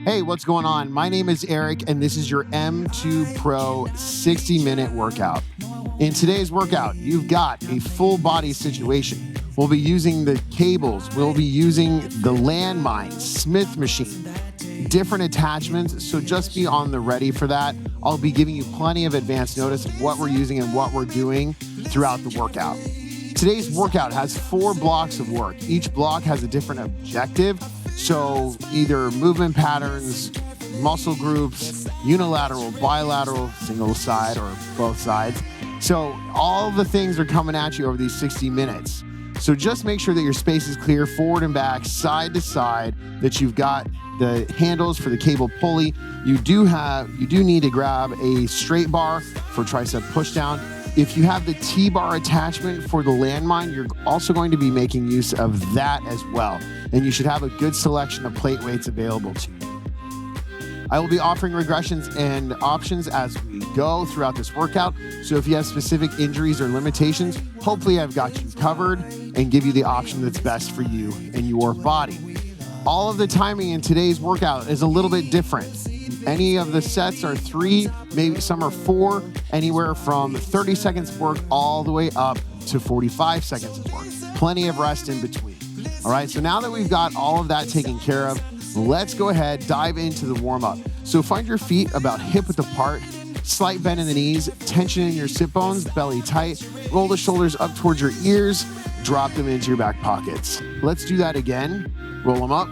Hey, what's going on? My name is Eric, and this is your M2 Pro 60-minute workout. In today's workout, you've got a full body situation. We'll be using the cables. We'll be using the landmine, Smith machine, different attachments. So just be on the ready for that. I'll be giving you plenty of advance notice of what we're using and what we're doing throughout the workout. Today's workout has 4 blocks of work. Each block has a different objective. So either movement patterns, muscle groups, unilateral, bilateral, single side, or both sides. So all the things are coming at you over these 60 minutes. So just make sure that your space is clear forward and back, side to side, that you've got the handles for the cable pulley. You do need to grab a straight bar for tricep push down. If you have the T-bar attachment for the landmine, you're also going to be making use of that as well. And you should have a good selection of plate weights available to you. I will be offering regressions and options as we go throughout this workout. So if you have specific injuries or limitations, hopefully I've got you covered and give you the option that's best for you and your body. All of the timing in today's workout is a little bit different. Any of the sets are 3, maybe some are 4, anywhere from 30 seconds of work all the way up to 45 seconds of work. Plenty of rest in between. All right, so now that we've got all of that taken care of, let's go ahead, dive into the warm-up. So find your feet about hip-width apart, slight bend in the knees, tension in your sit bones, belly tight, roll the shoulders up towards your ears, drop them into your back pockets. Let's do that again. Roll them up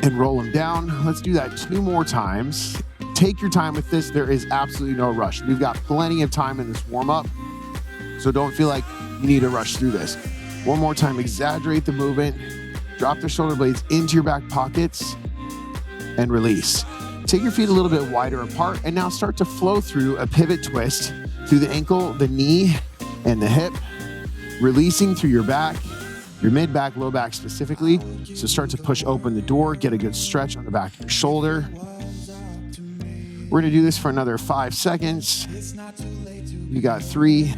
and roll them down. Let's do that 2 more times. Take your time with this. There is absolutely no rush. We've got plenty of time in this warm-up, so don't feel like you need to rush through this. One more time, exaggerate the movement. Drop the shoulder blades into your back pockets and release. Take your feet a little bit wider apart and now start to flow through a pivot twist through the ankle, the knee, and the hip, releasing through your back, your mid back, low back specifically. So start to push open the door, get a good stretch on the back of your shoulder. We're gonna do this for another 5 seconds. You got 3,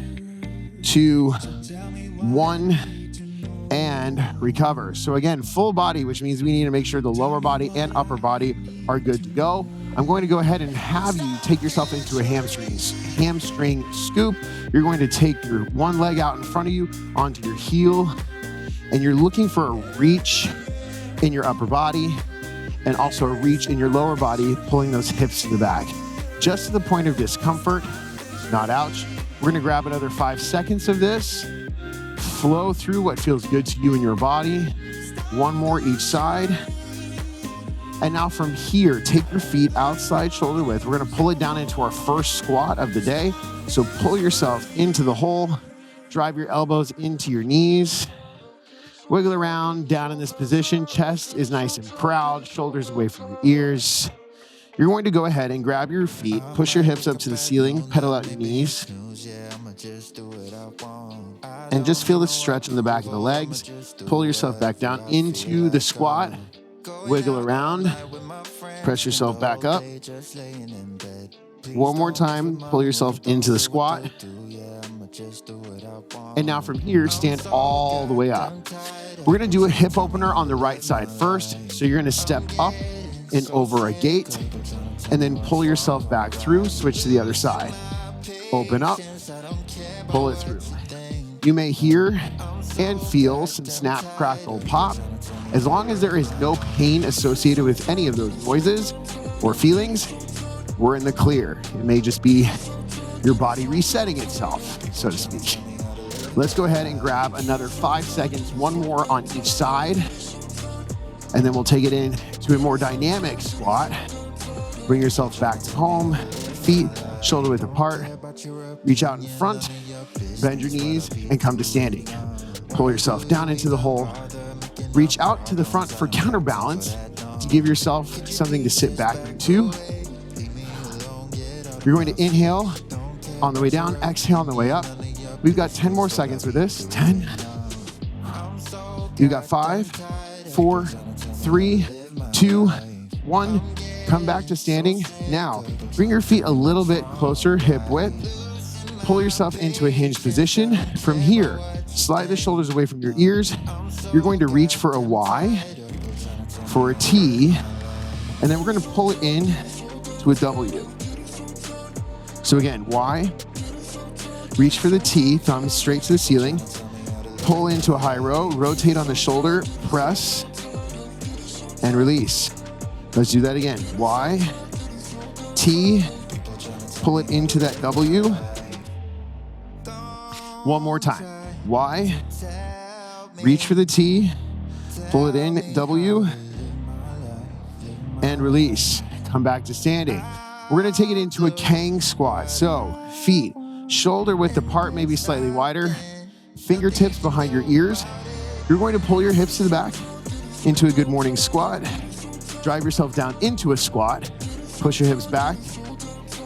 2, 1, and recover. So again, full body, which means we need to make sure the lower body and upper body are good to go. I'm going to go ahead and have you take yourself into a hamstring scoop. You're going to take your one leg out in front of you onto your heel, and you're looking for a reach in your upper body and also a reach in your lower body, pulling those hips to the back. Just to the point of discomfort, not ouch. We're gonna grab another 5 seconds of this. Flow through what feels good to you and your body. 1 more each side. And now from here, take your feet outside shoulder width. We're gonna pull it down into our first squat of the day. So pull yourself into the hole, drive your elbows into your knees, wiggle around down in this position. Chest is nice and proud, shoulders away from your ears. You're going to go ahead and grab your feet, push your hips up to the ceiling, pedal out your knees, and just feel the stretch in the back of the legs. Pull yourself back down into the squat, wiggle around, press yourself back up. 1 more time, pull yourself into the squat. And now from here, stand all the way up. We're gonna do a hip opener on the right side first. So you're gonna step up and over a gate, and then pull yourself back through, switch to the other side. Open up, pull it through. You may hear and feel some snap, crackle, pop. As long as there is no pain associated with any of those noises or feelings, we're in the clear. It may just be your body resetting itself, so to speak. Let's go ahead and grab another 5 seconds, 1 more on each side, and then we'll take it in to a more dynamic squat. Bring yourself back to home, feet shoulder width apart, reach out in front, bend your knees, and come to standing. Pull yourself down into the hole, reach out to the front for counterbalance to give yourself something to sit back into. You're going to inhale on the way down, exhale on the way up. We've got 10 more seconds with this. 10. You got 5, 4, 3, 2, 1. Come back to standing. Now, bring your feet a little bit closer, hip width. Pull yourself into a hinged position. From here, slide the shoulders away from your ears. You're going to reach for a Y, for a T, And then we're gonna pull it in to a W. So again, Y, reach for the T, thumb straight to the ceiling, pull into a high row, rotate on the shoulder, press, and release. Let's do that again. Y, T, pull it into that W. One more time. Y, reach for the T, pull it in, W, and release. Come back to standing. We're gonna take it into a Kang squat. So feet shoulder width apart, maybe slightly wider, fingertips behind your ears. You're going to pull your hips to the back into a good morning squat. Drive yourself down into a squat, push your hips back,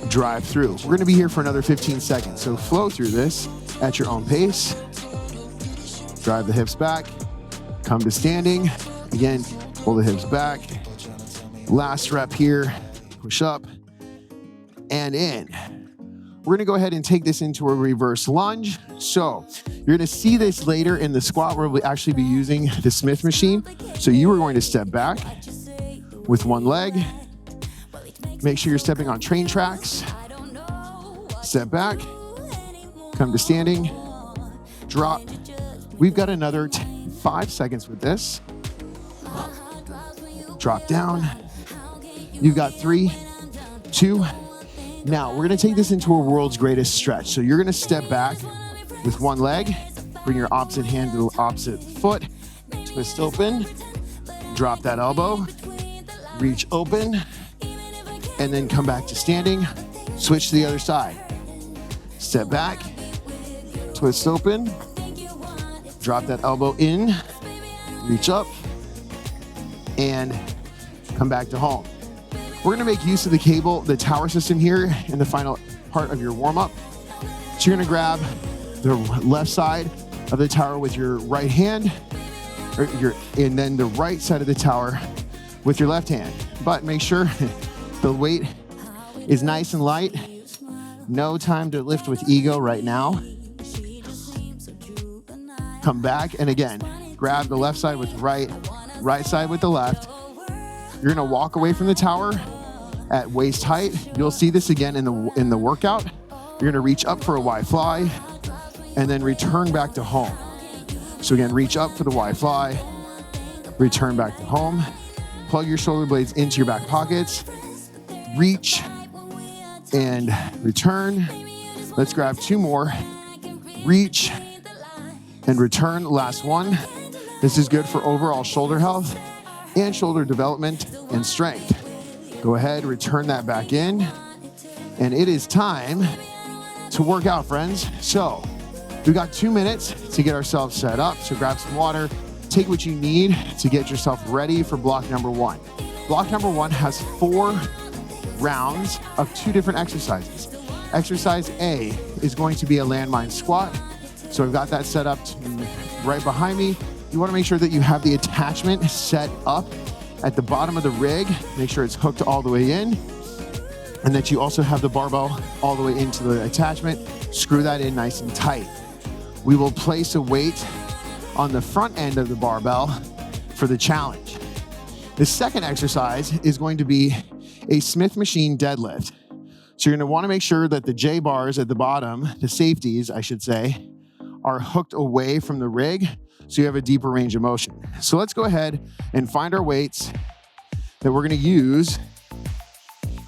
drive through. We're gonna be here for another 15 seconds. So flow through this at your own pace. Drive the hips back, come to standing. Again, pull the hips back. Last rep here, push up and in. We're gonna go ahead and take this into a reverse lunge. So you're gonna see this later in the squat where we'll actually be using the Smith machine. So you are going to step back with one leg. Make sure you're stepping on train tracks. Step back, come to standing, drop. We've got another 5 seconds with this. Drop down. You've got 3, 2. Now we're gonna take this into a world's greatest stretch. So you're gonna step back with one leg, bring your opposite hand to the opposite foot, twist open, drop that elbow, reach open, and then come back to standing. Switch to the other side. Step back, twist open, drop that elbow in, reach up, and come back to home. We're gonna make use of the cable, the tower system here in the final part of your warm-up. So you're gonna grab the left side of the tower with your right hand, and then the right side of the tower with your left hand. But make sure the weight is nice and light. No time to lift with ego right now. Come back, and again, grab the left side with right side with the left. You're gonna walk away from the tower at waist height. You'll see this again in the workout. You're gonna reach up for a Y fly and then return back to home. So again, reach up for the Y fly, return back to home. Plug your shoulder blades into your back pockets, reach and return. Let's grab 2 more. Reach and return, last one. This is good for overall shoulder health and shoulder development and strength. Go ahead, return that back in. And it is time to work out, friends. So we've got 2 minutes to get ourselves set up. So grab some water, take what you need to get yourself ready for block number 1. Block number 1 has 4 rounds of 2 different exercises. Exercise A is going to be a landmine squat. So I've got that set up right behind me. You want to make sure that you have the attachment set up at the bottom of the rig. Make sure it's hooked all the way in, and that you also have the barbell all the way into the attachment. Screw that in nice and tight. We will place a weight on the front end of the barbell for the challenge. The second exercise is going to be a Smith machine deadlift. So you're going to want to make sure that the J bars at the bottom, the safeties, I should say, are hooked away from the rig so you have a deeper range of motion. So let's go ahead and find our weights that we're going to use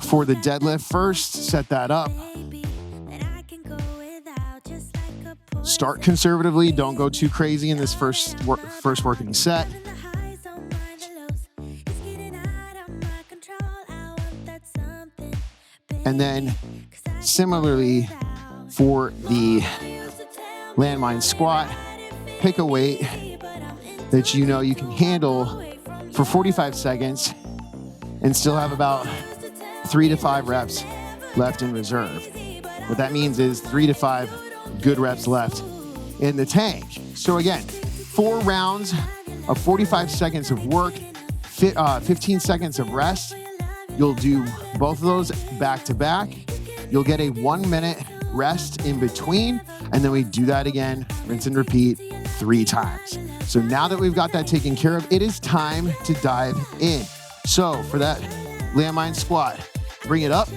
for the deadlift first. Set that up. Start conservatively. Don't go too crazy in this first working set. And then similarly for the landmine squat, pick a weight that you know you can handle for 45 seconds and still have about 3 to 5 reps left in reserve. What that means is 3 to 5 good reps left in the tank. So again, 4 rounds of 45 seconds of work, 15 seconds of rest. You'll do both of those back to back. You'll get a 1 minute rest in between, and then we do that again, rinse and repeat 3 times. So now that we've got that taken care of, it is time to dive in. So for that landmine squat. Bring it up.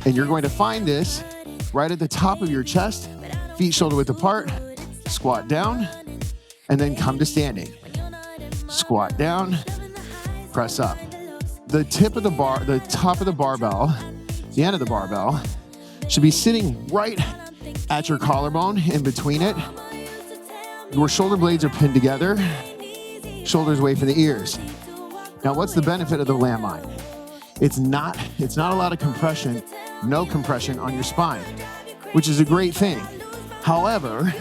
And you're going to find this right at the top of your chest, feet shoulder width apart, squat down, and then come to standing. Squat down, press up. The tip of the bar, the top of the barbell, the end of the barbell should be sitting right at your collarbone, in between it. Your shoulder blades are pinned together, shoulders away from the ears. Now, what's the benefit of the landmine? It's not a lot of compression, no compression on your spine, which is a great thing. However,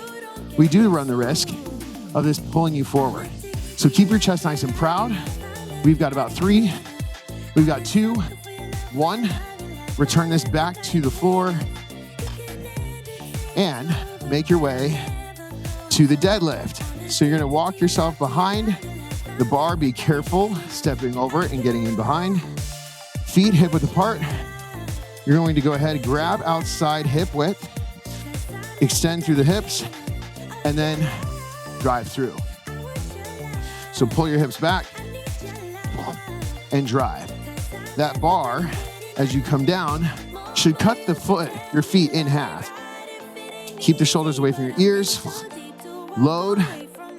we do run the risk of this pulling you forward. So keep your chest nice and proud. We've got about 3, we've got 2, 1. Return this back to the floor and make your way to the deadlift. So you're gonna walk yourself behind the bar, be careful stepping over it and getting in behind. Feet hip width apart. You're going to go ahead and grab outside hip width, extend through the hips, and then drive through. So pull your hips back and drive. That bar, as you come down, should cut your feet in half. Keep the shoulders away from your ears. Load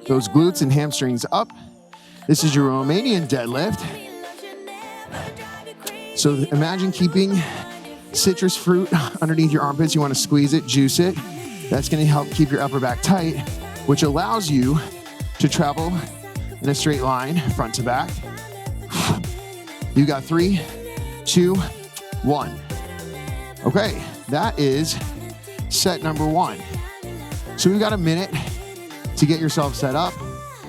those glutes and hamstrings up. This is your Romanian deadlift. So imagine keeping citrus fruit underneath your armpits. You want to squeeze it, juice it. That's going to help keep your upper back tight, which allows you to travel in a straight line, front to back. You got 3, 2, 1. Okay, that is set number 1. So we've got a minute to get yourself set up.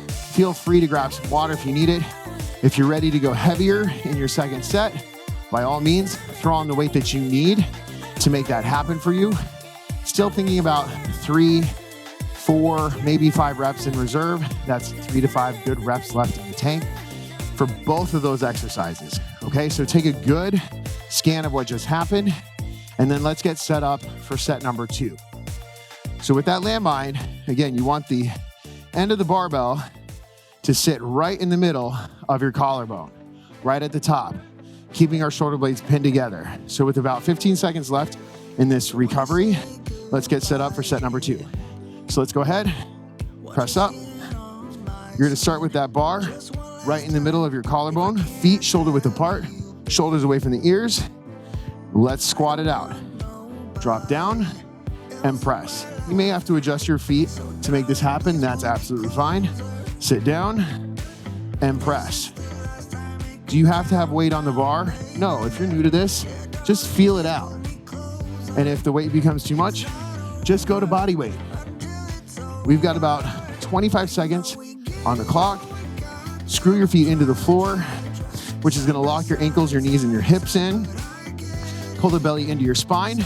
Feel free to grab some water if you need it. If you're ready to go heavier in your second set, by all means, throw on the weight that you need to make that happen for you. Still thinking about 3, 4, maybe 5 reps in reserve. That's 3 to 5 good reps left in the tank for both of those exercises. Okay, so take a good scan of what just happened, and then let's get set up for set number 2. So with that landmine, again, you want the end of the barbell to sit right in the middle of your collarbone, right at the top, keeping our shoulder blades pinned together. So with about 15 seconds left in this recovery, let's get set up for set number 2. So let's go ahead, press up. You're gonna start with that bar right in the middle of your collarbone, feet shoulder width apart, shoulders away from the ears. Let's squat it out. Drop down and press. You may have to adjust your feet to make this happen. That's absolutely fine. Sit down and press. Do you have to have weight on the bar? No, if you're new to this, just feel it out. And if the weight becomes too much, just go to body weight. We've got about 25 seconds on the clock. Screw your feet into the floor, which is gonna lock your ankles, your knees, and your hips in. Pull the belly into your spine.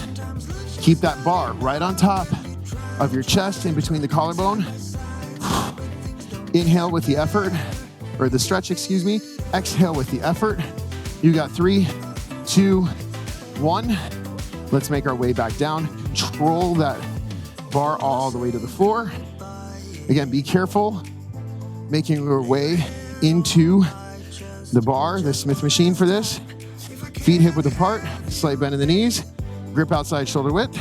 Keep that bar right on top of your chest, in between the collarbone. Inhale with the effort, or the stretch, excuse me. Exhale with the effort. You got 3, 2, 1. Let's make our way back down. Control that bar all the way to the floor. Again, be careful making your way into the bar, the Smith machine for this. Feet hip width apart, slight bend in the knees, grip outside shoulder width,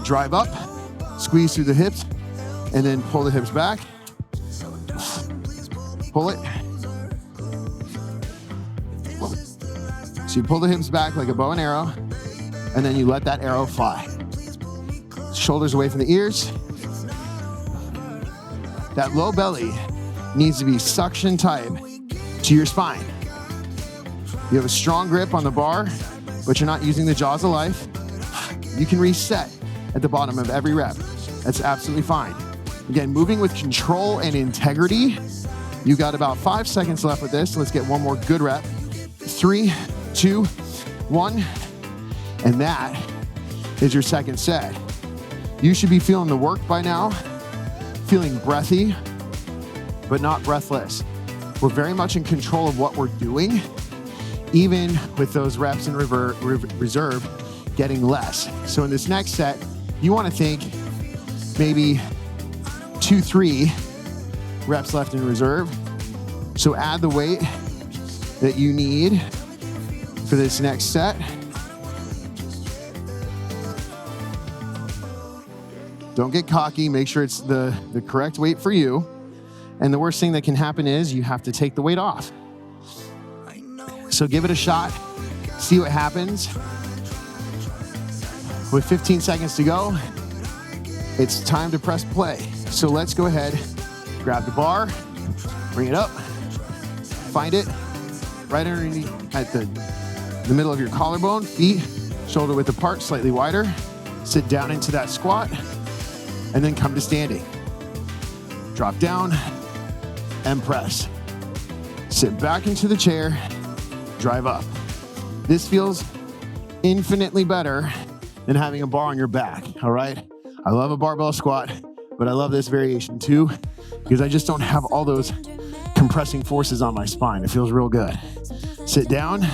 drive up, squeeze through the hips, and then pull the hips back. Pull it. So you pull the hips back like a bow and arrow, and then you let that arrow fly. Shoulders away from the ears. That low belly needs to be suction tight to your spine. You have a strong grip on the bar, but you're not using the jaws of life. You can reset at the bottom of every rep. That's absolutely fine. Again, moving with control and integrity. You got about 5 seconds left with this. Let's get one more good rep. 3, 2, 1. And that is your second set. You should be feeling the work by now, feeling breathy, but not breathless. We're very much in control of what we're doing, even with those reps in reserve getting less. So in this next set, you want to think maybe 2, 3 reps left in reserve. So add the weight that you need for this next set. Don't get cocky. Make sure it's the correct weight for you. And the worst thing that can happen is you have to take the weight off. So give it a shot. See what happens. With 15 seconds to go, it's time to press play. So let's go ahead, grab the bar, bring it up, find it right underneath at the middle of your collarbone, feet shoulder width apart, slightly wider. Sit down into that squat, and then come to standing. Drop down and press. Sit back into the chair, drive up. This feels infinitely better than having a bar on your back, all right? I love a barbell squat, but I love this variation too, because I just don't have all those compressing forces on my spine. It feels real good. Sit down,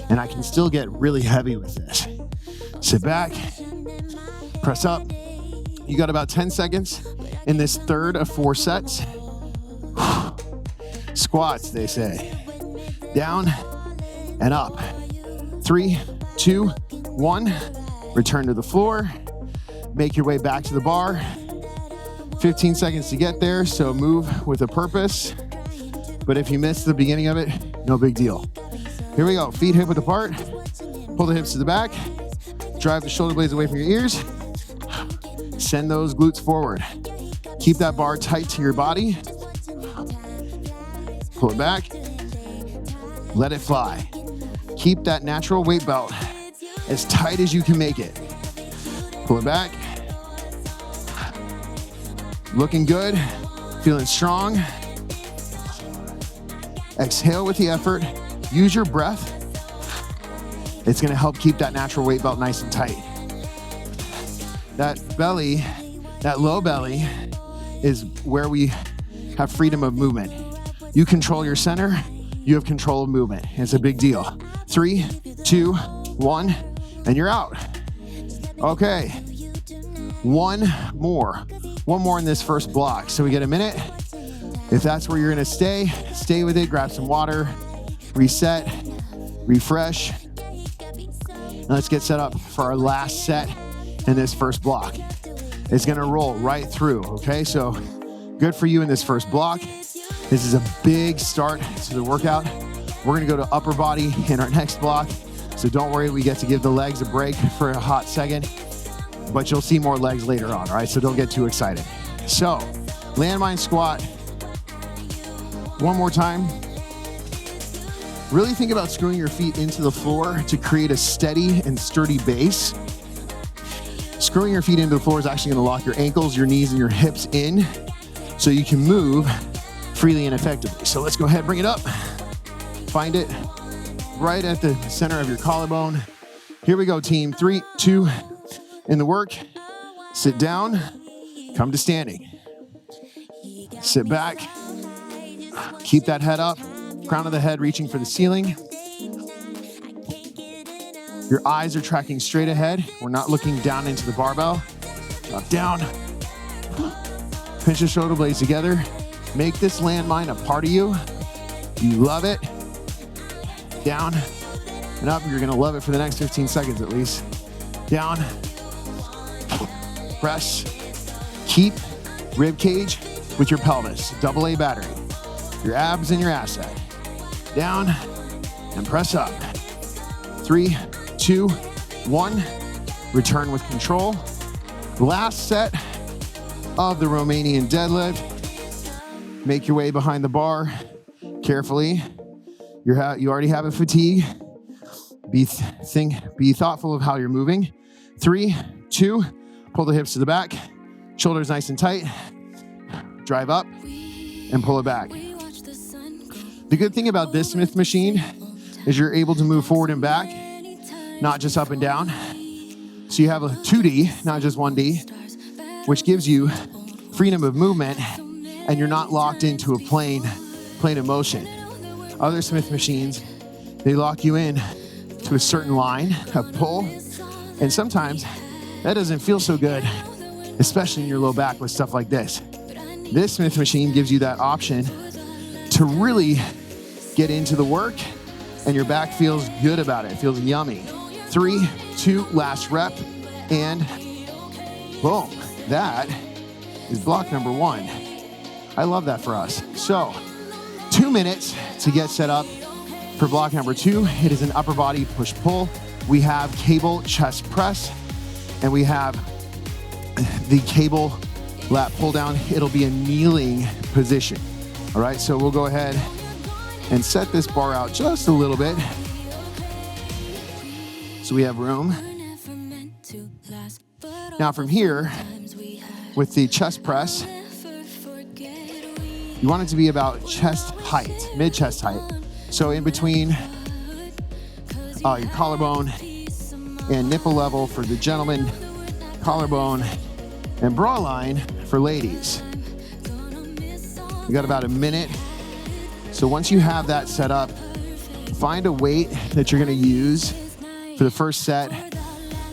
and I can still get really heavy with this. Sit back, press up. You got about 10 seconds in this third of 4 sets. Squats, they say. Down and up. 3, 2, 1. Return to the floor. Make your way back to the bar. 15 seconds to get there, so move with a purpose. But if you miss the beginning of it, no big deal. Here we go. Feet hip width apart. Pull the hips to the back. Drive the shoulder blades away from your ears. Send those glutes forward. Keep that bar tight to your body. Pull it back. Let it fly. Keep that natural weight belt as tight as you can make it. Pull it back. Looking good. Feeling strong. Exhale with the effort. Use your breath. It's gonna help keep that natural weight belt nice and tight. That belly, that low belly, is where we have freedom of movement. You control your center, you have control of movement. It's a big deal. 3, 2, 1, and you're out. Okay, one more in this first block. So we get a minute. If that's where you're gonna stay with it, grab some water, reset, refresh. And let's get set up for our last set in this first block. It's gonna roll right through, okay? So good for you in this first block. This is a big start to the workout. We're gonna go to upper body in our next block. So don't worry, we get to give the legs a break for a hot second, but you'll see more legs later on, all right? So don't get too excited. So landmine squat. One more time. Really think about screwing your feet into the floor to create a steady and sturdy base. Screwing your feet into the floor is actually gonna lock your ankles, your knees, and your hips in so you can move freely and effectively. So let's go ahead, bring it up. Find it right at the center of your collarbone. Here we go, team. 3, 2, in the work. Sit down, come to standing. Sit back, keep that head up, crown of the head reaching for the ceiling. Your eyes are tracking straight ahead. We're not looking down into the barbell. Drop down. Pinch the shoulder blades together. Make this landmine a part of you. You love it. Down and up. You're gonna love it for the next 15 seconds at least. Down. Press. Keep rib cage with your pelvis. Double A battery. Your abs and your asset. Down and press up. 3, 2, 1. Return with control. Last set of the Romanian deadlift. Make your way behind the bar carefully. You already have a fatigue. Be thoughtful of how you're moving. 3, 2, pull the hips to the back. Shoulders nice and tight. Drive up and pull it back. The good thing about this Smith machine is you're able to move forward and back, not just up and down. So you have a 2D, not just 1D, which gives you freedom of movement, and you're not locked into a plane of motion. Other Smith machines, they lock you in to a certain line of pull, and sometimes that doesn't feel so good, especially in your low back with stuff like this. This Smith machine gives you that option to really get into the work, and your back feels good about it. It feels yummy. 3, 2, last rep, and boom. That is block number 1. I love that for us. So 2 minutes to get set up for block number 2. It is an upper body push-pull. We have cable chest press, and we have the cable lat pull down. It'll be a kneeling position. All right, so we'll go ahead and set this bar out just a little bit so we have room. Now from here, with the chest press, you want it to be about chest height, mid-chest height. So in between your collarbone and nipple level for the gentleman, collarbone and bra line for ladies. You got about a minute. So once you have that set up, find a weight that you're gonna use for the first set,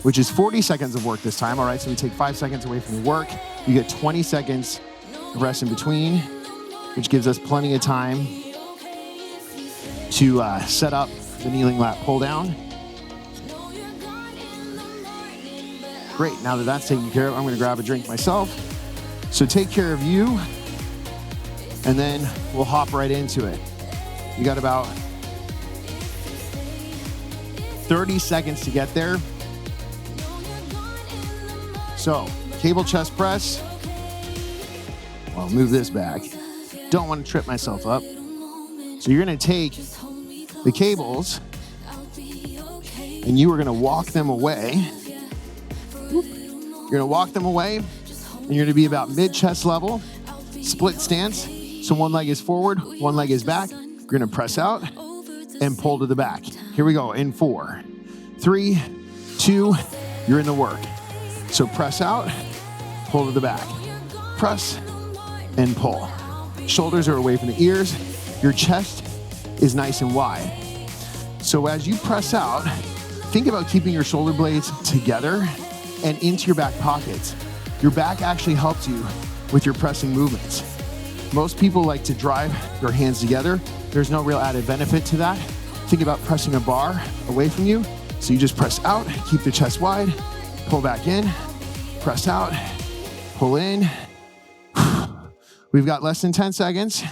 which is 40 seconds of work this time. All right, so we take 5 seconds away from the work. You get 20 seconds of rest in between, which gives us plenty of time to set up the kneeling lat pull down. Great, now that that's taken care of, I'm gonna grab a drink myself. So take care of you, and then we'll hop right into it. You got about 30 seconds to get there. So, cable chest press. I'll move this back. Don't want to trip myself up. So you're gonna take the cables and you are gonna walk them away. You're gonna walk them away and you're gonna be about mid-chest level, split stance. So one leg is forward, one leg is back. You're gonna press out and pull to the back. Here we go in 4, 3, 2, you're in the work. So press out, pull to the back. Press and pull. Shoulders are away from the ears. Your chest is nice and wide. So as you press out, think about keeping your shoulder blades together and into your back pockets. Your back actually helps you with your pressing movements. Most people like to drive their hands together. There's no real added benefit to that. Think about pressing a bar away from you. So you just press out, keep the chest wide, pull back in, press out, pull in. We've got less than 10 seconds.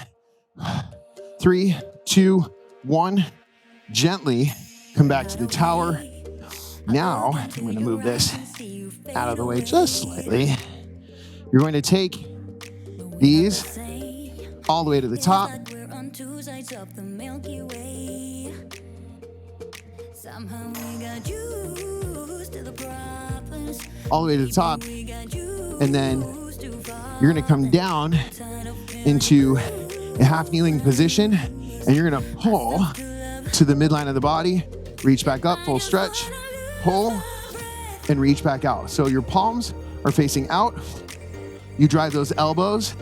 3, 2, 1. Gently come back to the tower. Now, I'm gonna move this out of the way just slightly. You're going to take these all the way to the top. All the way to the top. And then you're gonna come down into a half kneeling position and you're gonna pull to the midline of the body, reach back up, full stretch, pull, and reach back out. So your palms are facing out. You drive those elbows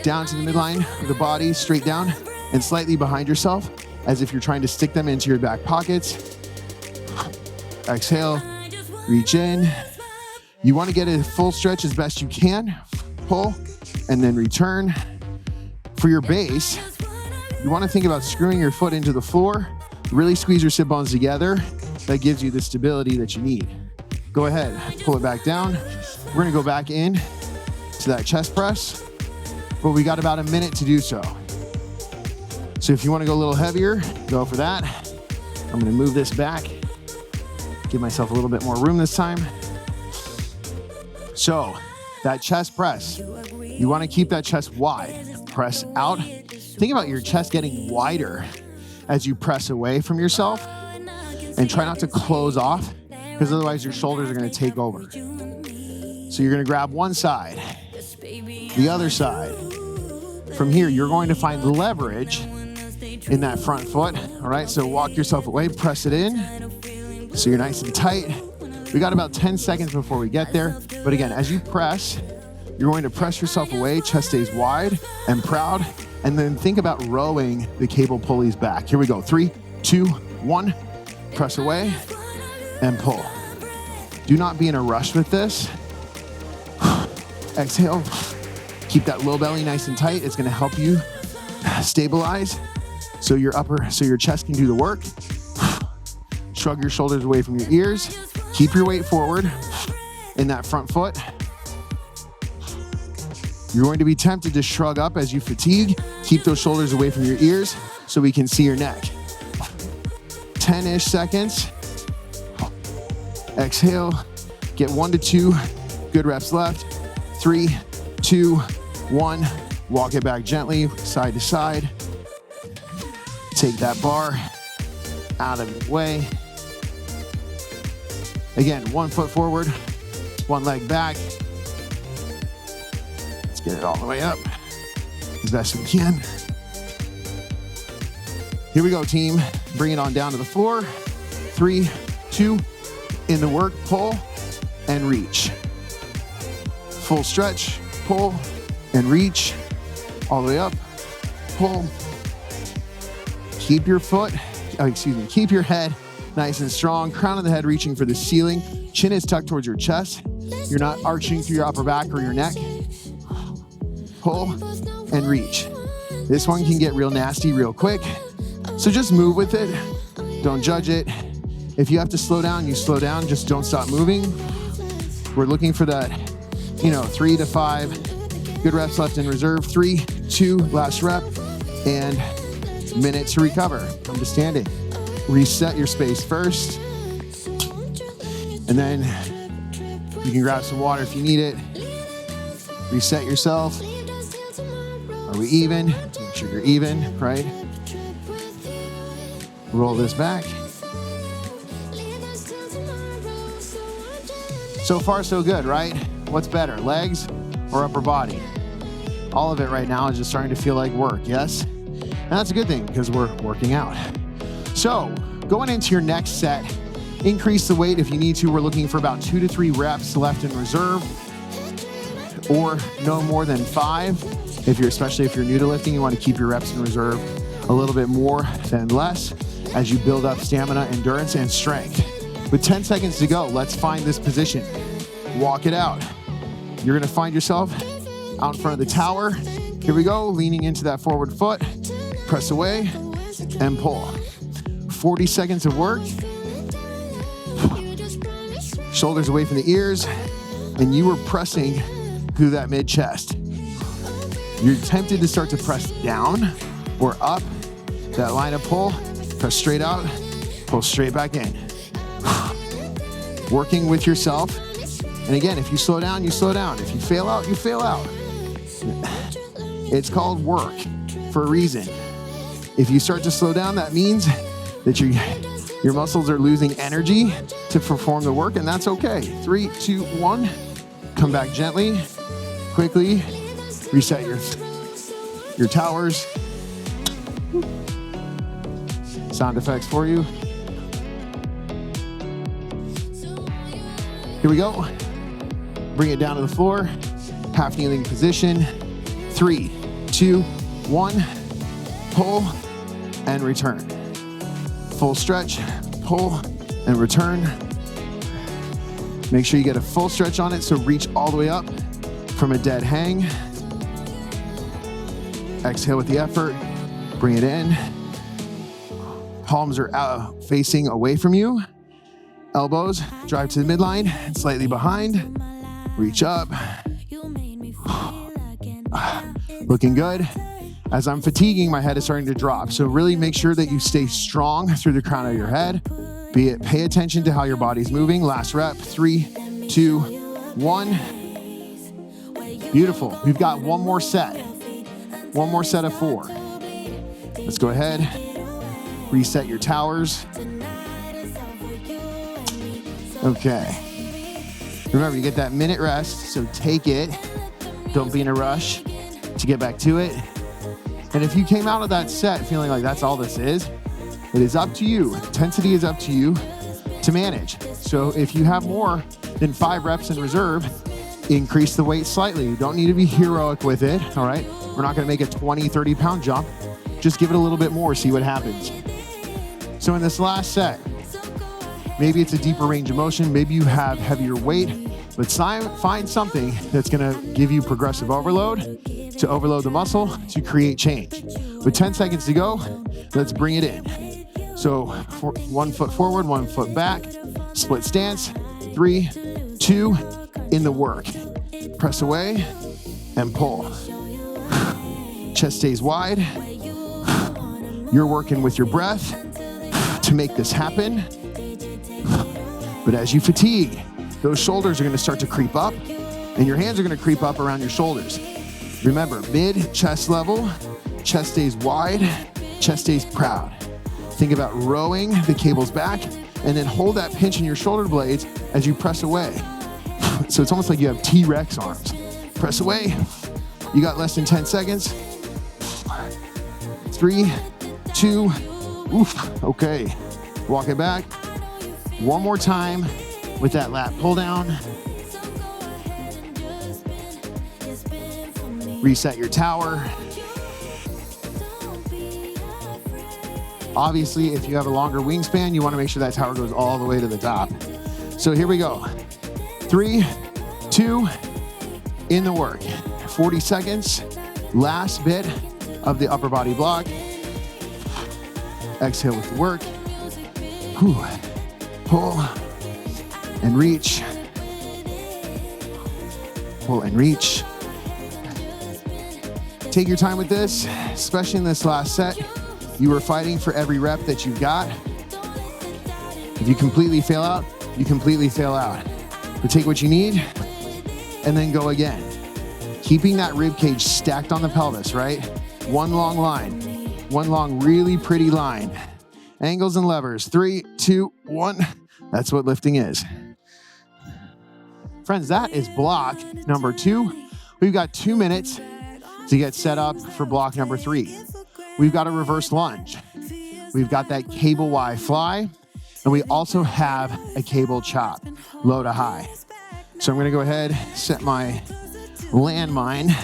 down to the midline of the body, straight down and slightly behind yourself as if you're trying to stick them into your back pockets. Exhale, reach in. You wanna get a full stretch as best you can. Pull, and then return. For your base, you wanna think about screwing your foot into the floor, really squeeze your sit bones together. That gives you the stability that you need. Go ahead, pull it back down. We're gonna go back in to that chest press, but we got about a minute to do so. So if you wanna go a little heavier, go for that. I'm gonna move this back, give myself a little bit more room this time. So that chest press, you wanna keep that chest wide. Press out. Think about your chest getting wider as you press away from yourself and try not to close off because otherwise your shoulders are gonna take over. So you're gonna grab one side, the other side. From here, you're going to find leverage in that front foot, all right? So walk yourself away, press it in so you're nice and tight. We got about 10 seconds before we get there. But again, as you press, you're going to press yourself away, chest stays wide and proud, and then think about rowing the cable pulleys back. Here we go, 3, 2, 1, press away and pull. Do not be in a rush with this. Exhale, keep that low belly nice and tight. It's gonna help you Stabilize so your chest can do the work. Shrug your shoulders away from your ears. Keep your weight forward in that front foot. You're going to be tempted to shrug up as you fatigue. Keep those shoulders away from your ears so we can see your neck. 10-ish seconds. Exhale. Get 1 to 2 good reps left. 3, 2, 1. Walk it back gently, side to side. Take that bar out of the way. Again, 1 foot forward, 1 leg back. Let's get it all the way up as best we can. Here we go, team. Bring it on down to the floor. 3, 2, in the work, pull and reach. Full stretch, pull and reach. All the way up, pull. Keep your keep your head nice and strong. Crown of the head reaching for the ceiling. Chin is tucked towards your chest. You're not arching through your upper back or your neck. Pull and reach. This one can get real nasty real quick. So just move with it. Don't judge it. If you have to slow down, you slow down. Just don't stop moving. We're looking for that, 3 to 5 good reps left in reserve. 3, 2, last rep, and minute to recover. Come to standing. Reset your space first, and then you can grab some water if you need it. Reset yourself. Are we even? Make sure you're even, right? Roll this back. So far, so good, right? What's better, legs or upper body? All of it right now is just starting to feel like work, yes? And that's a good thing because we're working out. So going into your next set, increase the weight if you need to. We're looking for about 2 to 3 reps left in reserve, or no more than 5. Especially if you're new to lifting, you want to keep your reps in reserve a little bit more than less as you build up stamina, endurance, and strength. With 10 seconds to go, let's find this position. Walk it out. You're going to find yourself out in front of the tower. Here we go, leaning into that forward foot. Press away and pull. 40 seconds of work. Shoulders away from the ears, and you are pressing through that mid chest. You're tempted to start to press down or up. That line of pull, press straight out, pull straight back in. Working with yourself. And again, if you slow down, you slow down. If you fail out, you fail out. It's called work for a reason. If you start to slow down, that means that your muscles are losing energy to perform the work, and that's okay. 3, 2, 1. Come back gently, quickly. Reset your towers. Sound effects for you. Here we go. Bring it down to the floor. Half kneeling position. 3, 2, 1. Pull and return. Full stretch, pull and return. Make sure you get a full stretch on it, so reach all the way up from a dead hang. Exhale with the effort. Bring it in. Palms are out, facing away from you. Elbows drive to the midline, slightly behind. Reach up. Looking good. As I'm fatiguing, my head is starting to drop. So really make sure that you stay strong through the crown of your head. Pay attention to how your body's moving. Last rep, 3, 2, 1. Beautiful. We've got one more set. One more set of 4. Let's go ahead. Reset your towers. Okay. Remember, you get that minute rest, so take it. Don't be in a rush to get back to it. And if you came out of that set feeling like that's all this is, it is up to you. Intensity is up to you to manage. So if you have more than 5 reps in reserve, increase the weight slightly. You don't need to be heroic with it, all right? We're not gonna make a 20, 30-pound jump. Just give it a little bit more, see what happens. So in this last set, maybe it's a deeper range of motion, maybe you have heavier weight, but find something that's gonna give you progressive overload to overload the muscle to create change. With 10 seconds to go, let's bring it in. So 1 foot forward, 1 foot back, split stance, 3, 2, in the work. Press away and pull. Chest stays wide. You're working with your breath to make this happen. But as you fatigue, those shoulders are gonna start to creep up and your hands are gonna creep up around your shoulders. Remember, mid chest level, chest stays wide, chest stays proud. Think about rowing the cables back and then hold that pinch in your shoulder blades as you press away. So it's almost like you have T-Rex arms. Press away. You got less than 10 seconds. 3, 2, oof, okay. Walk it back. One more time with that lat pull down. Reset your tower. Obviously, if you have a longer wingspan, you want to make sure that tower goes all the way to the top. So here we go. 3, 2, in the work. 40 seconds. Last bit of the upper body block. Exhale with the work. Whew. Pull and reach. Pull and reach. Take your time with this, especially in this last set. You are fighting for every rep that you've got. If you completely fail out, you completely fail out. But take what you need and then go again. Keeping that rib cage stacked on the pelvis, right? One long line, one long, really pretty line. Angles and levers, 3, 2, 1. That's what lifting is. Friends, that is block number 2. We've got 2 minutes to get set up for block number 3. We've got a reverse lunge. We've got that cable Y fly, and we also have a cable chop, low to high. So I'm gonna go ahead, set my landmine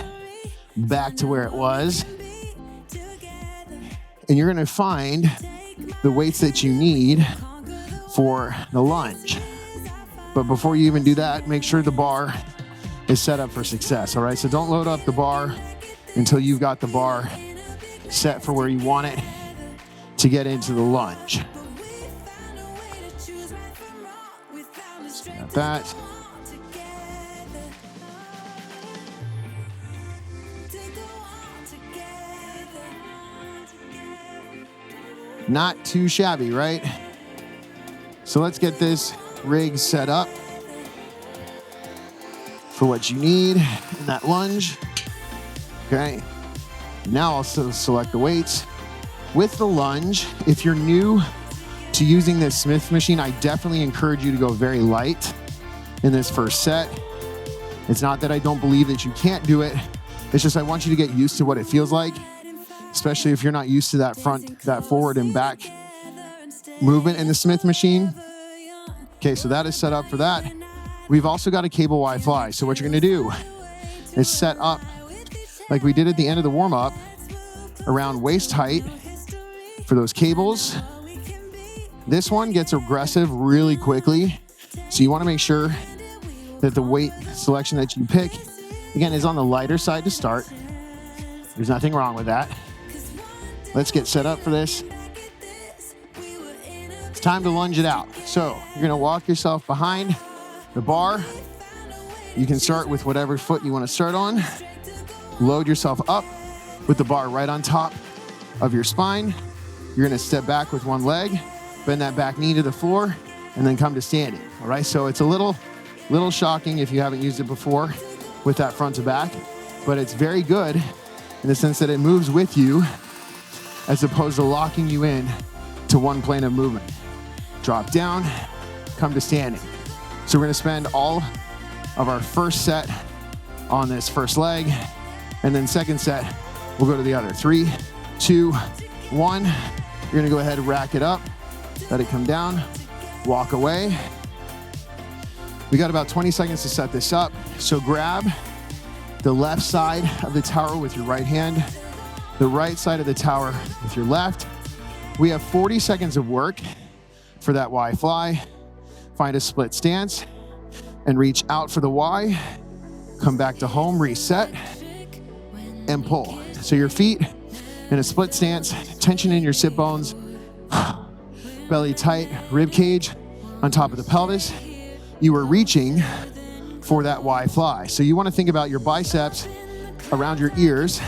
back to where it was. And you're gonna find the weights that you need for the lunge. But before you even do that, make sure the bar is set up for success, all right? So don't load up the bar until you've got the bar set for where you want it to get into the lunge. So got that. Not too shabby, right? So let's get this rig set up for what you need in that lunge. Okay. Now I'll select the weights. With the lunge, if you're new to using this Smith machine, I definitely encourage you to go very light in this first set. It's not that I don't believe that you can't do it. It's just I want you to get used to what it feels like, especially if you're not used to that forward and back movement in the Smith machine. Okay, so that is set up for that. We've also got a cable Y fly. So what you're gonna do is set up like we did at the end of the warm-up around waist height for those cables. This one gets aggressive really quickly. So you wanna make sure that the weight selection that you pick, again, is on the lighter side to start. There's nothing wrong with that. Let's get set up for this. It's time to lunge it out. So you're gonna walk yourself behind the bar. You can start with whatever foot you wanna start on. Load yourself up with the bar right on top of your spine. You're gonna step back with one leg, bend that back knee to the floor, and then come to standing, all right? So it's a little shocking if you haven't used it before with that front to back, but it's very good in the sense that it moves with you as opposed to locking you in to one plane of movement. Drop down, come to standing. So we're gonna spend all of our first set on this first leg, and then second set, we'll go to the other. 3, 2, 1. You're gonna go ahead and rack it up, let it come down, walk away. We got about 20 seconds to set this up. So grab the left side of the tower with your right hand, the right side of the tower with your left. We have 40 seconds of work for that Y fly. Find a split stance. and reach out for the Y. Come back to home, reset, and pull. So your feet in a split stance, tension in your sit bones, belly tight, rib cage on top of the pelvis. You are reaching for that Y fly. So you want to think about your biceps around your ears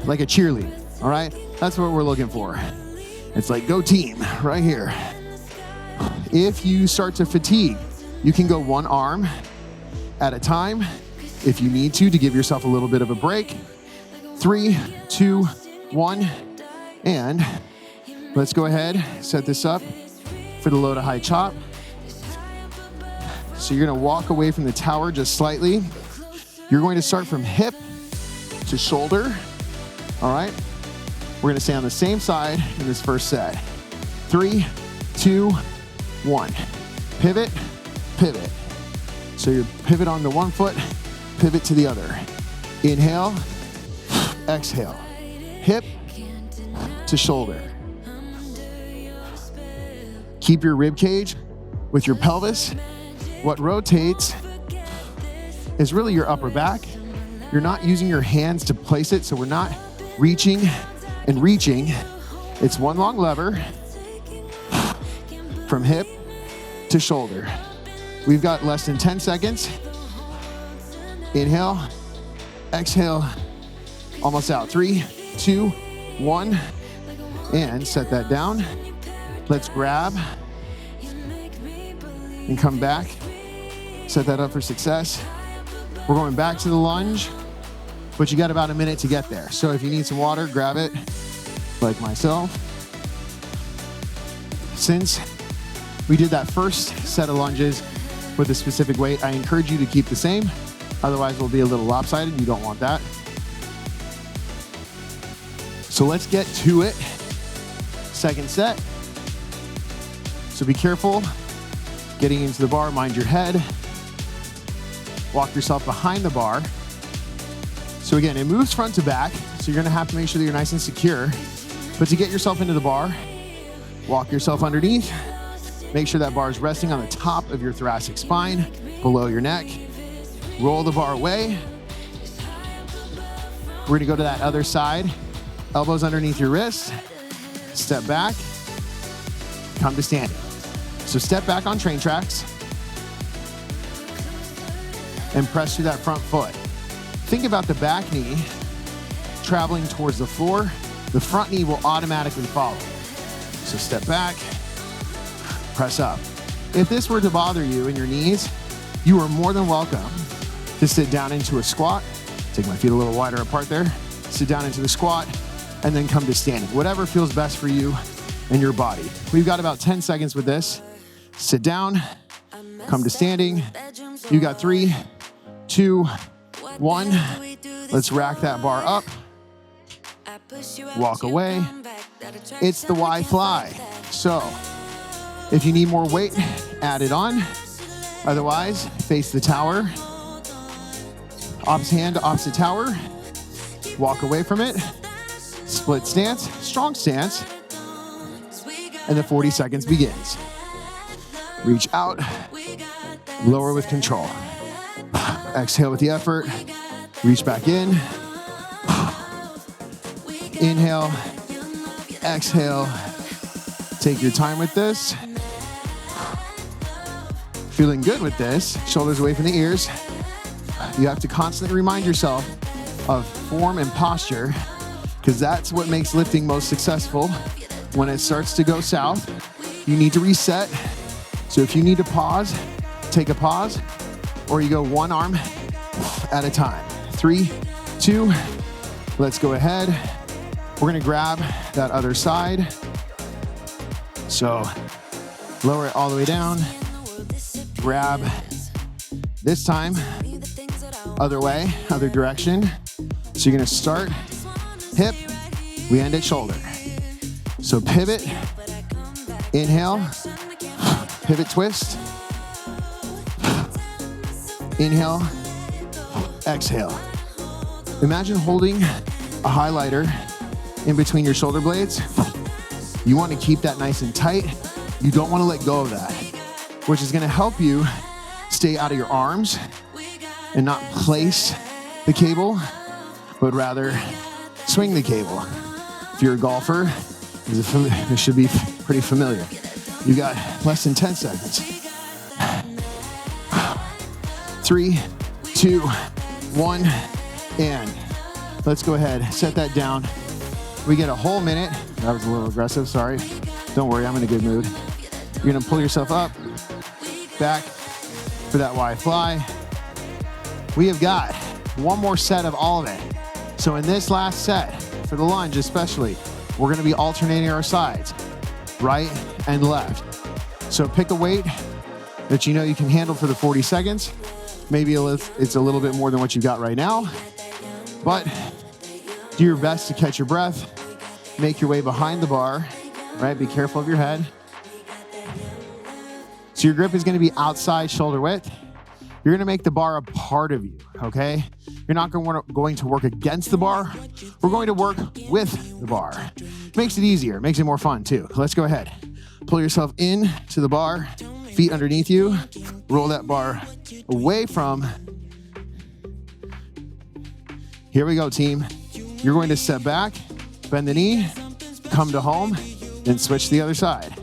like a cheerleader, all right? That's what we're looking for. It's like, go team, right here. If you start to fatigue, you can go one arm at a time if you need to give yourself a little bit of a break. 3, 2, 1, and let's go ahead, set this up for the low to high chop. So you're gonna walk away from the tower just slightly. You're going to start from hip to shoulder, all right? We're gonna stay on the same side in this first set. 3, 2, 1. Pivot, pivot. So you pivot on the one foot, pivot to the other. Inhale, exhale. Hip to shoulder. Keep your rib cage with your pelvis. What rotates is really your upper back. You're not using your hands to place it, so we're not reaching and reaching. It's one long lever from hip to shoulder. We've got less than 10 seconds. Inhale, exhale, almost out. 3, 2, 1, and set that down. Let's grab and come back. Set that up for success. We're going back to the lunge, but you got about a minute to get there. So if you need some water, grab it, like myself. Since we did that first set of lunges with a specific weight, I encourage you to keep the same. Otherwise, we'll be a little lopsided. You don't want that. So let's get to it. Second set. So be careful getting into the bar, mind your head. Walk yourself behind the bar. So again, it moves front to back, so you're gonna have to make sure that you're nice and secure. But to get yourself into the bar, walk yourself underneath. Make sure that bar is resting on the top of your thoracic spine, below your neck. Roll the bar away. We're gonna go to that other side. Elbows underneath your wrist. Step back, come to standing. So step back on train tracks and press through that front foot. Think about the back knee traveling towards the floor. The front knee will automatically follow. So step back, press up. If this were to bother you in your knees, you are more than welcome to sit down into a squat. Take my feet a little wider apart there. Sit down into the squat and then come to standing. Whatever feels best for you and your body. We've got about 10 seconds with this. Sit down, come to standing. You got 3, 2, 1. Let's rack that bar up. Walk away. It's the Y fly. So if you need more weight, add it on. Otherwise, face the tower. Opposite hand to opposite tower. Walk away from it. Split stance, strong stance. And the 40 seconds begins. Reach out, lower with control. Exhale with the effort. Reach back in. Inhale, exhale. Take your time with this. Feeling good with this. Shoulders away from the ears. You have to constantly remind yourself of form and posture, because that's what makes lifting most successful. When it starts to go south, you need to reset. So if you need to pause, take a pause, or you go one arm at a time. 3, 2, let's go ahead. We're gonna grab that other side. So lower it all the way down. Grab this time, other way, other direction. So you're gonna start hip, we end at shoulder. So pivot, inhale, pivot twist, inhale, exhale. Imagine holding a highlighter in between your shoulder blades. You want to keep that nice and tight. You don't want to let go of that, which is going to help you stay out of your arms and not place the cable, but rather swing the cable. If you're a golfer, this should be pretty familiar. You got less than 10 seconds. 3, 2, 1, and let's go ahead, set that down. We get a whole minute. That was a little aggressive, sorry. Don't worry, I'm in a good mood. You're gonna pull yourself up, back for that Y fly. We have got one more set of all of it. So in this last set, for the lunge especially, we're gonna be alternating our sides, right and left. So pick a weight that you know you can handle for the 40 seconds. Maybe it's a little bit more than what you got right now, but do your best to catch your breath. Make your way behind the bar, right? Be careful of your head. So your grip is gonna be outside shoulder width. You're gonna make the bar a part of you, okay? You're not going to work against the bar. We're going to work with the bar. Makes it easier, makes it more fun too. Let's go ahead. Pull yourself in to the bar, feet underneath you. Roll that bar away from. Here we go, team. You're going to step back, bend the knee, come to home, then switch to the other side.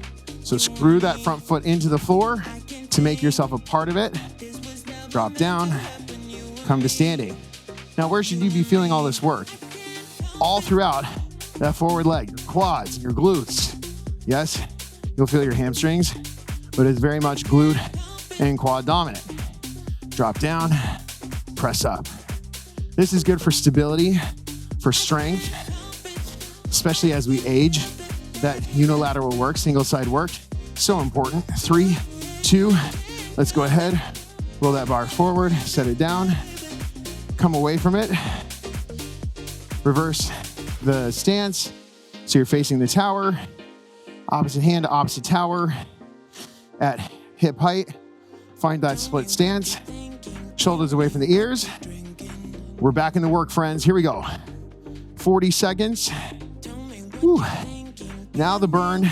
So screw that front foot into the floor to make yourself a part of it. Drop down, come to standing. Now, where should you be feeling all this work? All throughout that forward leg, your quads, your glutes. Yes, you'll feel your hamstrings, but it's very much glute and quad dominant. Drop down, press up. This is good for stability, for strength, especially as we age. That unilateral work, single side work, so important. 3, 2, let's go ahead. Roll that bar forward, set it down, come away from it. Reverse the stance, so you're facing the tower. Opposite hand to opposite tower at hip height. Find that split stance. Shoulders away from the ears. We're back in the work, friends. Here we go. 40 seconds. Whew. Now the burn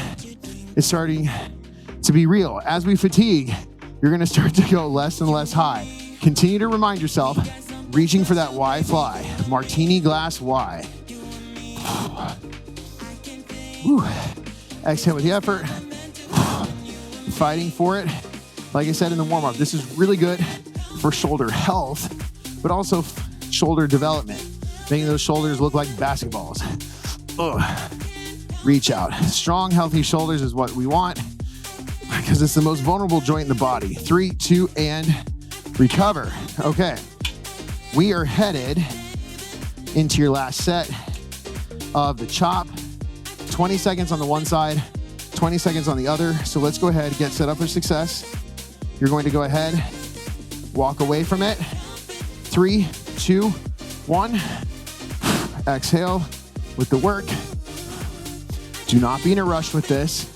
is starting to be real. As we fatigue, you're gonna start to go less and less high. Continue to remind yourself, reaching for that Y fly. Martini glass Y. Whew. Exhale with the effort. Fighting for it. Like I said in the warm-up, this is really good for shoulder health, but also shoulder development, making those shoulders look like basketballs. Ugh. Reach out. Strong, healthy shoulders is what we want because it's the most vulnerable joint in the body. 3, 2, and recover. Okay. We are headed into your last set of the chop. 20 seconds on the one side, 20 seconds on the other. So let's go ahead, get set up for success. You're going to go ahead, walk away from it. 3, 2, 1. Exhale with the work. Do not be in a rush with this.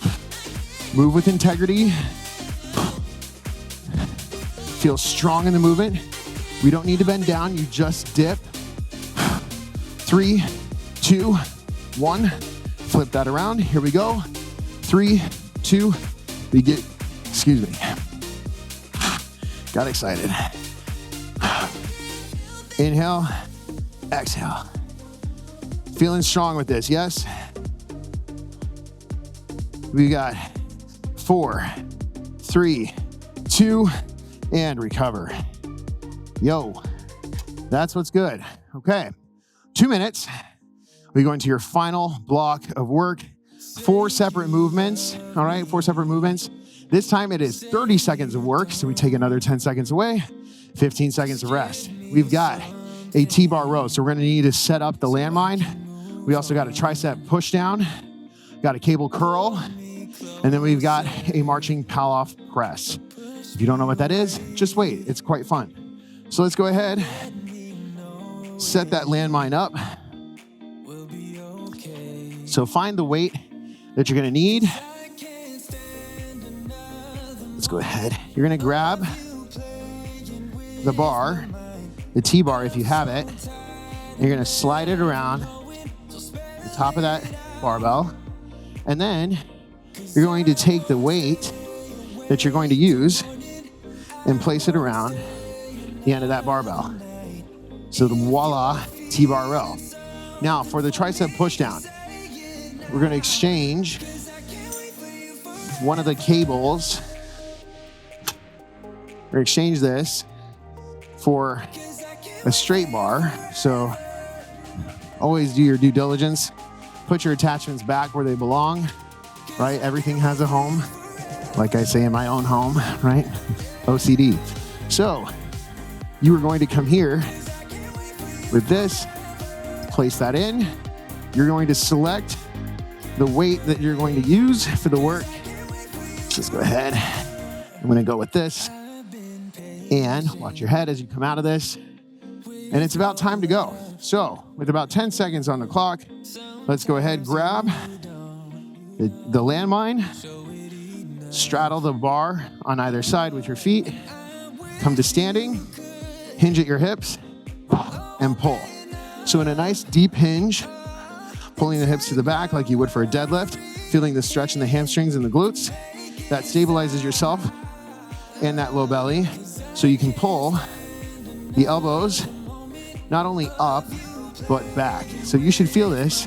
Move with integrity. Feel strong in the movement. We don't need to bend down, you just dip. 3, 2, 1. Flip that around, here we go. 3, 2, we get, excuse me. Got excited. Inhale, exhale. Feeling strong with this, yes? We got 4, 3, 2, and recover. Yo, that's what's good. Okay, 2 minutes. We go into your final block of work. 4 separate movements, all right? 4 separate movements. This time it is 30 seconds of work, so we take another 10 seconds away, 15 seconds of rest. We've got a T-bar row, so we're gonna need to set up the landmine. We also got a tricep push down, got a cable curl, and then we've got a marching pal-off press. If you don't know what that is, just wait, it's quite fun. So let's go ahead, set that landmine up. So find the weight that you're gonna need. Let's go ahead. You're gonna grab the bar, the T-bar if you have it, and you're gonna slide it around the top of that barbell. And then you're going to take the weight that you're going to use and place it around the end of that barbell. So voila, T-bar row. Now for the tricep push down, we're gonna exchange one of the cables, or exchange this for a straight bar. So always do your due diligence. Put your attachments back where they belong, right? Everything has a home, like I say in my own home, right? OCD. So you are going to come here with this, place that in. You're going to select the weight that you're going to use for the work. Just go ahead. I'm going to go with this. And watch your head as you come out of this. And it's about time to go. So with about 10 seconds on the clock, let's go ahead, grab the landmine, straddle the bar on either side with your feet, come to standing, hinge at your hips, and pull. So in a nice deep hinge, pulling the hips to the back like you would for a deadlift, feeling the stretch in the hamstrings and the glutes. That stabilizes yourself and that low belly, so you can pull the elbows not only up, but back. So you should feel this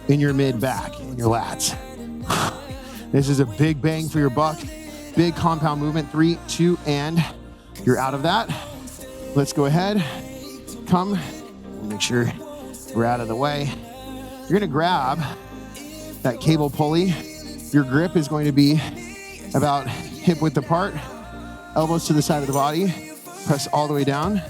in your mid-back, in your lats. This is a big bang for your buck. Big compound movement. 3, 2, and you're out of that. Let's go ahead. Come. Make sure we're out of the way. You're gonna grab that cable pulley. Your grip is going to be about hip width apart, elbows to the side of the body, press all the way down,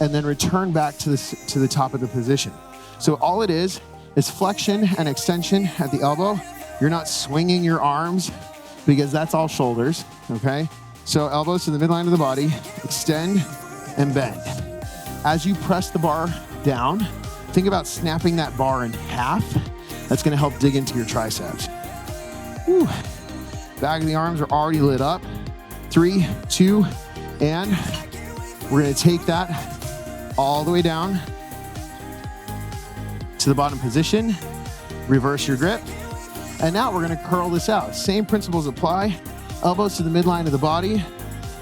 and then return back to the top of the position. So all it is flexion and extension at the elbow. You're not swinging your arms because that's all shoulders, okay? So elbows to the midline of the body, extend and bend. As you press the bar down, think about snapping that bar in half. That's gonna help dig into your triceps. Whew. Back of the arms are already lit up. 3, 2, and we're gonna take that all the way down to the bottom position. Reverse your grip. And now we're gonna curl this out. Same principles apply. Elbows to the midline of the body,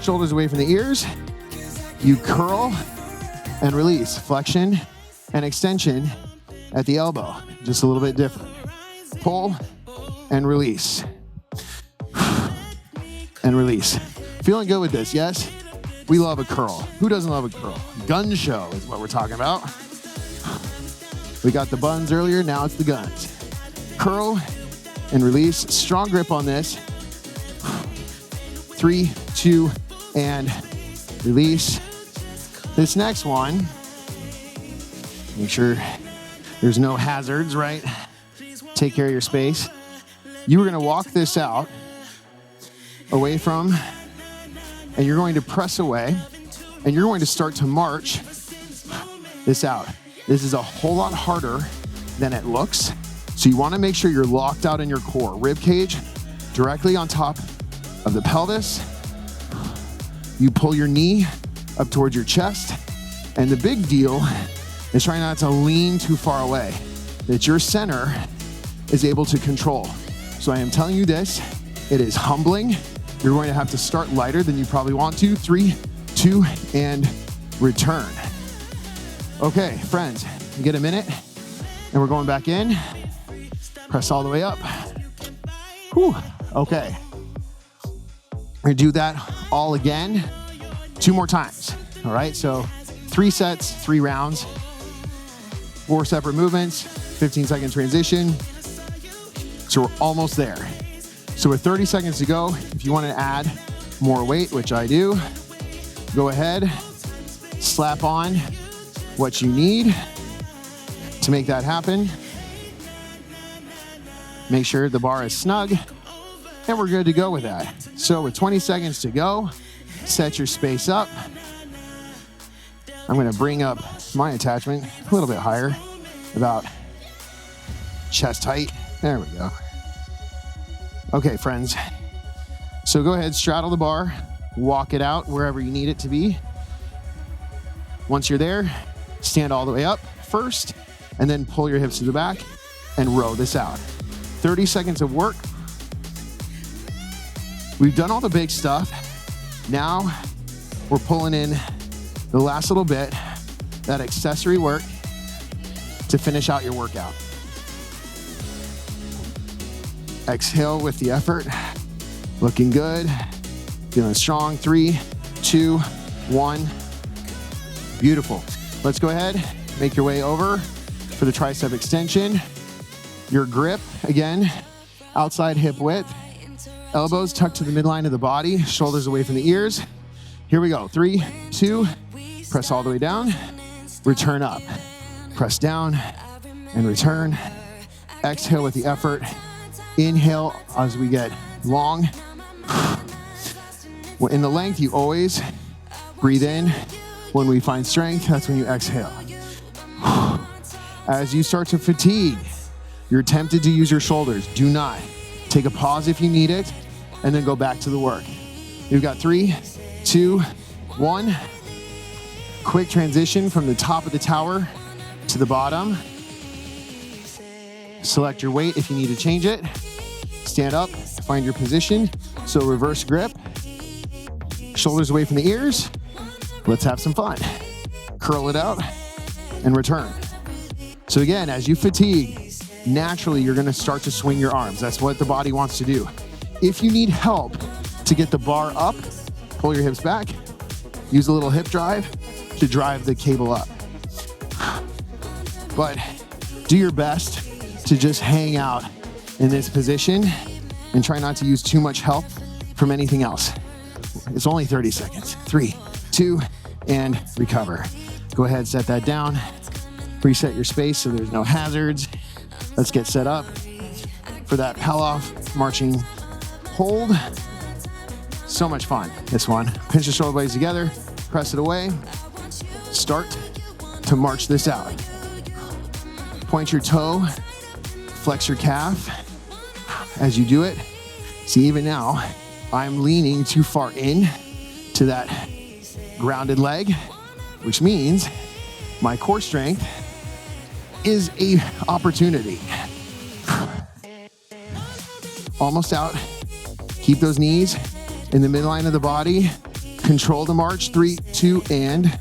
shoulders away from the ears. You curl and release. Flexion and extension at the elbow. Just a little bit different. Pull and release. And release. Feeling good with this, yes? We love a curl. Who doesn't love a curl? Gun show is what we're talking about. We got the buns earlier, now it's the guns. Curl and release. Strong grip on this. 3, 2, and release. This next one, make sure there's no hazards, right? Take care of your space. You are gonna walk this out away from, and you're going to press away, and you're going to start to march this out. This is a whole lot harder than it looks. So you wanna make sure you're locked out in your core. Rib cage directly on top of the pelvis. You pull your knee up towards your chest. And the big deal is try not to lean too far away, that your center is able to control. So I am telling you this, it is humbling. You're going to have to start lighter than you probably want to. 3, 2, and return. Okay, friends, you get a minute, and we're going back in. Press all the way up. Whew, okay. We're gonna do that all again, 2 more times, all right? So 3 sets, 3 rounds, 4 separate movements, 15-second transition. So we're almost there. So with 30 seconds to go, if you want to add more weight, which I do, go ahead, slap on what you need to make that happen. Make sure the bar is snug, and we're good to go with that. So with 20 seconds to go, set your space up. I'm gonna bring up my attachment a little bit higher, about chest height. There we go. Okay, friends. So go ahead, straddle the bar, walk it out wherever you need it to be. Once you're there, stand all the way up first, and then pull your hips to the back and row this out. 30 seconds of work. We've done all the big stuff. Now we're pulling in the last little bit, that accessory work to finish out your workout. Exhale with the effort. Looking good. Feeling strong. 3, 2, 1. Beautiful. Let's go ahead, make your way over for the tricep extension. Your grip, again, outside hip width. Elbows tucked to the midline of the body, shoulders away from the ears. Here we go. 3, 2, press all the way down. Return up. Press down and return. Exhale with the effort. Inhale as we get long. In the length, you always breathe in. When we find strength, that's when you exhale. As you start to fatigue, you're tempted to use your shoulders. Do not. Take a pause if you need it, and then go back to the work. You've got 3, 2, 1. Quick transition from the top of the tower to the bottom. Select your weight if you need to change it. Stand up, find your position. So reverse grip. Shoulders away from the ears. Let's have some fun. Curl it out and return. So again, as you fatigue, naturally you're gonna start to swing your arms. That's what the body wants to do. If you need help to get the bar up, pull your hips back. Use a little hip drive to drive the cable up. But do your best to just hang out in this position and try not to use too much help from anything else. It's only 30 seconds. 3, 2, and recover. Go ahead, set that down. Reset your space so there's no hazards. Let's get set up for that Palloff marching hold. So much fun, this one. Pinch the shoulder blades together, press it away. Start to march this out. Point your toe, flex your calf as you do it. See, even now, I'm leaning too far in to that grounded leg, which means my core strength is a opportunity. Almost out. Keep those knees in the midline of the body. Control the march. 3, 2, and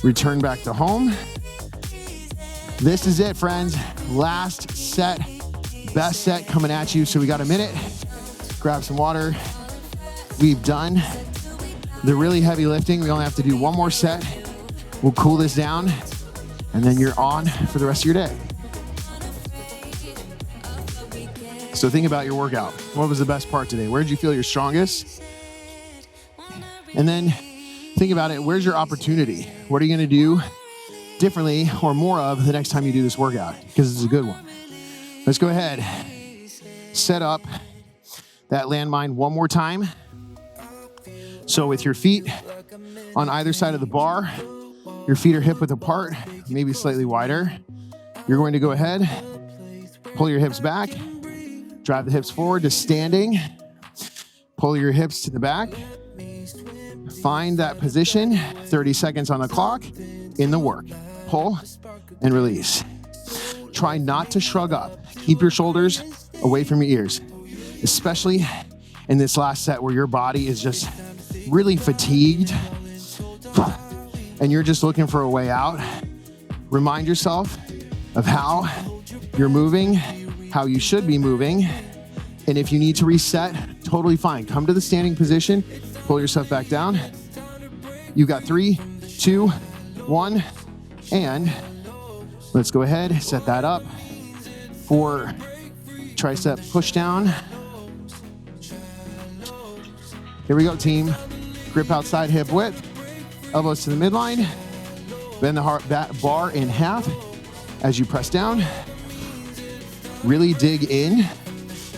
return back to home. This is it, friends. Last set, best set coming at you. So we got a minute. Grab some water. We've done the really heavy lifting. We only have to do one more set. We'll cool this down, and then you're on for the rest of your day. So think about your workout. What was the best part today? Where did you feel your strongest? And then think about it. Where's your opportunity? What are you going to do differently or more of the next time you do this workout? Because it's a good one. Let's go ahead. Set up that landmine one more time. So with your feet on either side of the bar, your feet are hip width apart, maybe slightly wider. You're going to go ahead, pull your hips back, drive the hips forward to standing, pull your hips to the back, find that position, 30 seconds on the clock, in the work. Pull and release. Try not to shrug up. Keep your shoulders away from your ears, especially in this last set where your body is just really fatigued and you're just looking for a way out. Remind yourself of how you're moving, how you should be moving. And if you need to reset, totally fine. Come to the standing position, pull yourself back down. You've got 3, 2, 1, and let's go ahead, set that up for tricep push down. Here we go, team. Grip outside hip width, elbows to the midline. Bend the bar in half as you press down. Really dig in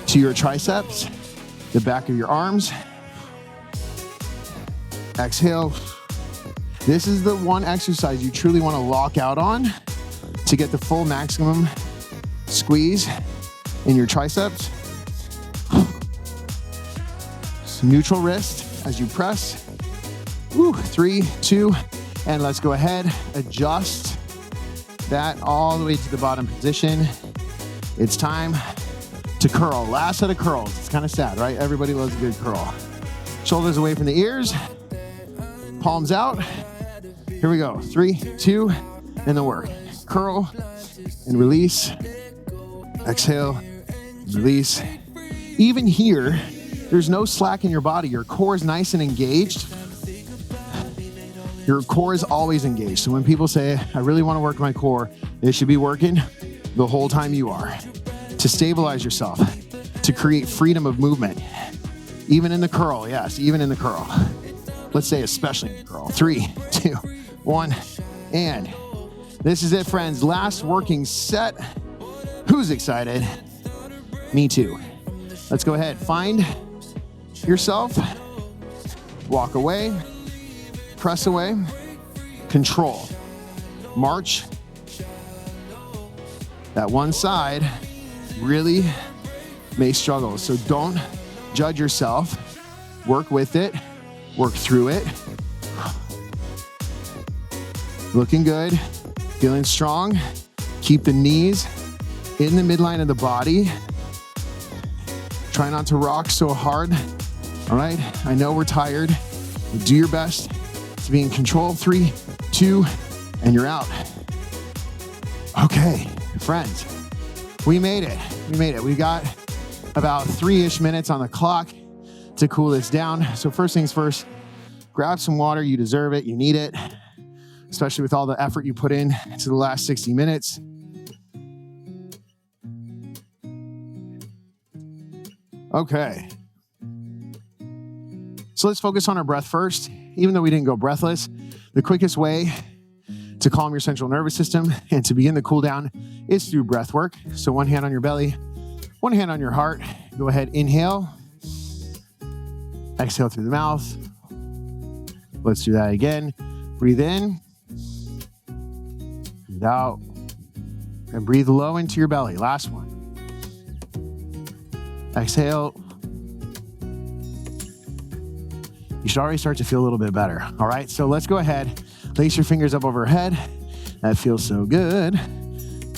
to your triceps, the back of your arms. Exhale. This is the one exercise you truly want to lock out on to get the full maximum squeeze in your triceps. Neutral wrist as you press. 3, 2, and let's go ahead. Adjust that all the way to the bottom position. It's time to curl. Last set of curls. It's kind of sad, right? Everybody loves a good curl. Shoulders away from the ears. palms out. Here we go. 3, 2, and the work. Curl and release. Exhale, release. Even here, there's no slack in your body. Your core is nice and engaged. Your core is always engaged. So when people say, I really want to work my core, they should be working the whole time you are to stabilize yourself, to create freedom of movement. Even in the curl, yes, even in the curl. Let's say especially in the curl. 3, 2, 1, and this is it, friends. Last working set. Who's excited? Me too. Let's go ahead. Find yourself. Walk away. Press away. Control. March. That one side really may struggle. So don't judge yourself. Work with it. Work through it. Looking good. Feeling strong. Keep the knees in the midline of the body. Try not to rock so hard. All right. I know we're tired. Do your best to be in control. 3, 2, and you're out. Okay, friends, we made it. We got about 3-ish minutes on the clock to cool this down. So first things first, grab some water. You deserve it. You need it, especially with all the effort you put in to the last 60 minutes. Okay. So let's focus on our breath first. Even though we didn't go breathless, the quickest way to calm your central nervous system and to begin the cool down is through breath work. So one hand on your belly, one hand on your heart. Go ahead, inhale. Exhale through the mouth. Let's do that again. Breathe in. Breathe out. And breathe low into your belly. Last one. Exhale. You should already start to feel a little bit better. All right, so let's go ahead. Lace your fingers up overhead. That feels so good.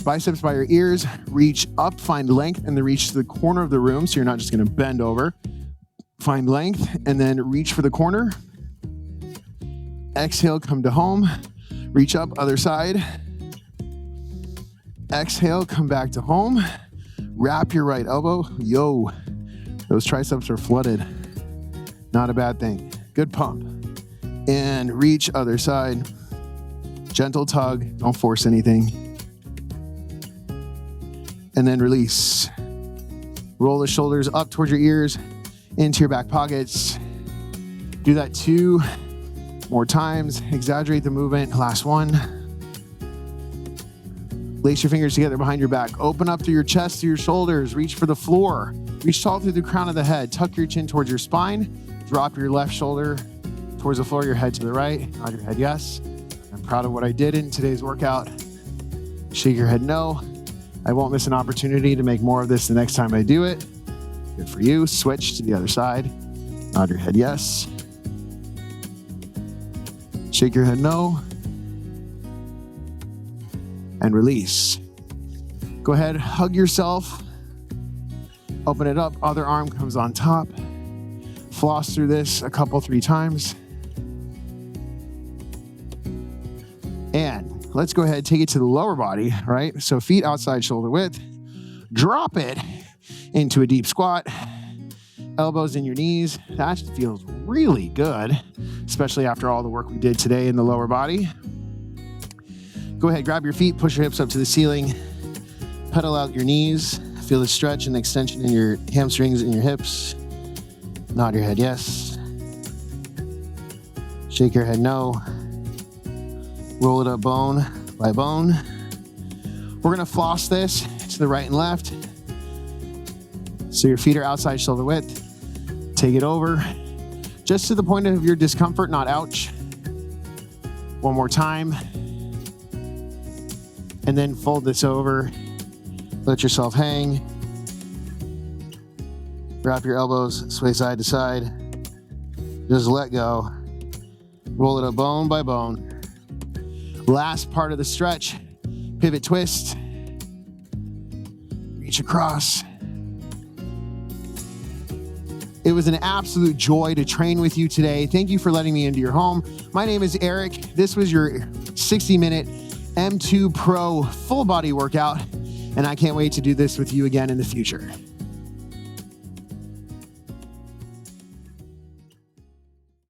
Biceps by your ears. Reach up, find length, and then reach to the corner of the room. So you're not just gonna bend over. Find length, and then reach for the corner. Exhale, come to home. Reach up, other side. Exhale, come back to home. Wrap your right elbow. Yo, those triceps are flooded. Not a bad thing. Good pump. And reach other side. Gentle tug. Don't force anything. And then release. Roll the shoulders up towards your ears, into your back pockets. Do that 2 more times. Exaggerate the movement. Last one. Lace your fingers together behind your back. Open up through your chest, through your shoulders. Reach for the floor. Reach tall through the crown of the head. Tuck your chin towards your spine. Drop your left shoulder towards the floor, your head to the right. Nod your head yes. I'm proud of what I did in today's workout. Shake your head no. I won't miss an opportunity to make more of this the next time I do it. Good for you. Switch to the other side. Nod your head yes. Shake your head no. And release. Go ahead, hug yourself. Open it up, other arm comes on top. Floss through this a couple, 3 times. And let's go ahead, take it to the lower body, right? So feet outside shoulder width. Drop it into a deep squat. Elbows in your knees. That feels really good, especially after all the work we did today in the lower body. Go ahead, grab your feet, push your hips up to the ceiling. Pedal out your knees. Feel the stretch and extension in your hamstrings and your hips. Nod your head yes. Shake your head no. Roll it up bone by bone. We're gonna floss this to the right and left. So your feet are outside shoulder width. Take it over, just to the point of your discomfort, not ouch. One more time. And then fold this over. Let yourself hang. Wrap your elbows, sway side to side. Just let go. Roll it up bone by bone. Last part of the stretch, pivot twist. Reach across. It was an absolute joy to train with you today. Thank you for letting me into your home. My name is Eric. This was your 60-minute M2 Pro full body workout, and I can't wait to do this with you again in the future.